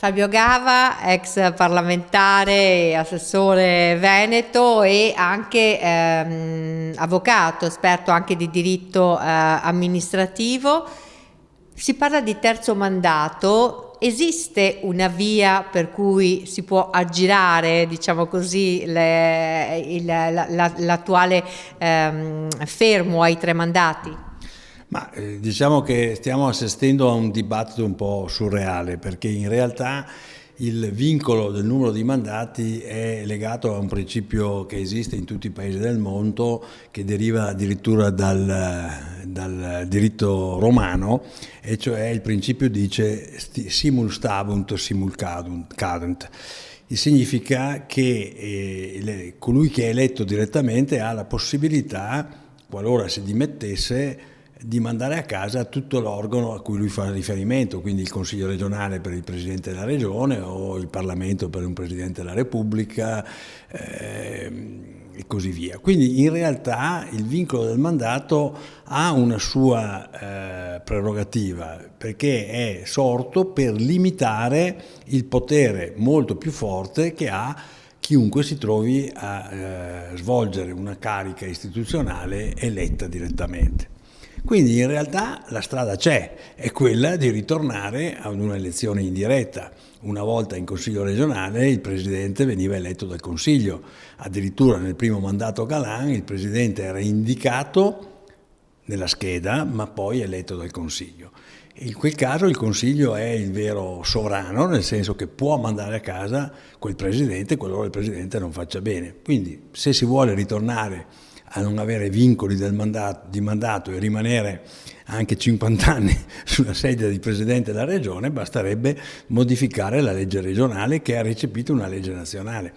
Fabio Gava, ex parlamentare e assessore veneto e anche avvocato, esperto anche di diritto amministrativo. Si parla di terzo mandato. Esiste una via per cui si può aggirare, diciamo così, l'attuale fermo ai 3 mandati? Ma diciamo che stiamo assistendo a un dibattito un po' surreale, perché in realtà il vincolo del numero di mandati è legato a un principio che esiste in tutti i paesi del mondo, che deriva addirittura dal diritto romano, e cioè il principio dice simul stabunt simul cadunt. Significa che colui che è eletto direttamente ha la possibilità, qualora si dimettesse, di mandare a casa tutto l'organo a cui lui fa riferimento, quindi il Consiglio regionale per il Presidente della Regione o il Parlamento per un Presidente della Repubblica e così via. Quindi in realtà il vincolo del mandato ha una sua prerogativa, perché è sorto per limitare il potere molto più forte che ha chiunque si trovi a svolgere una carica istituzionale eletta direttamente. Quindi in realtà la strada c'è, è quella di ritornare ad un'elezione indiretta. Una volta in Consiglio regionale il Presidente veniva eletto dal Consiglio, addirittura nel primo mandato Galan il Presidente era indicato nella scheda ma poi eletto dal Consiglio. In quel caso il Consiglio è il vero sovrano, nel senso che può mandare a casa quel Presidente qualora il Presidente non faccia bene. Quindi se si vuole ritornare a non avere vincoli di mandato e rimanere anche 50 anni sulla sedia di Presidente della Regione, basterebbe modificare la legge regionale che ha recepito una legge nazionale.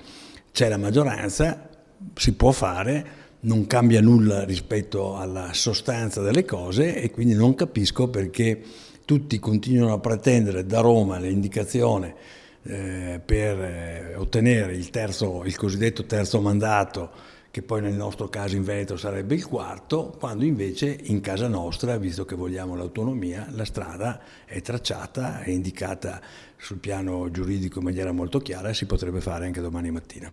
C'è la maggioranza, si può fare, non cambia nulla rispetto alla sostanza delle cose e quindi non capisco perché tutti continuano a pretendere da Roma l'indicazione per ottenere il cosiddetto terzo mandato, che poi nel nostro caso in Veneto sarebbe il quarto, quando invece in casa nostra, visto che vogliamo l'autonomia, la strada è tracciata, è indicata sul piano giuridico in maniera molto chiara e si potrebbe fare anche domani mattina.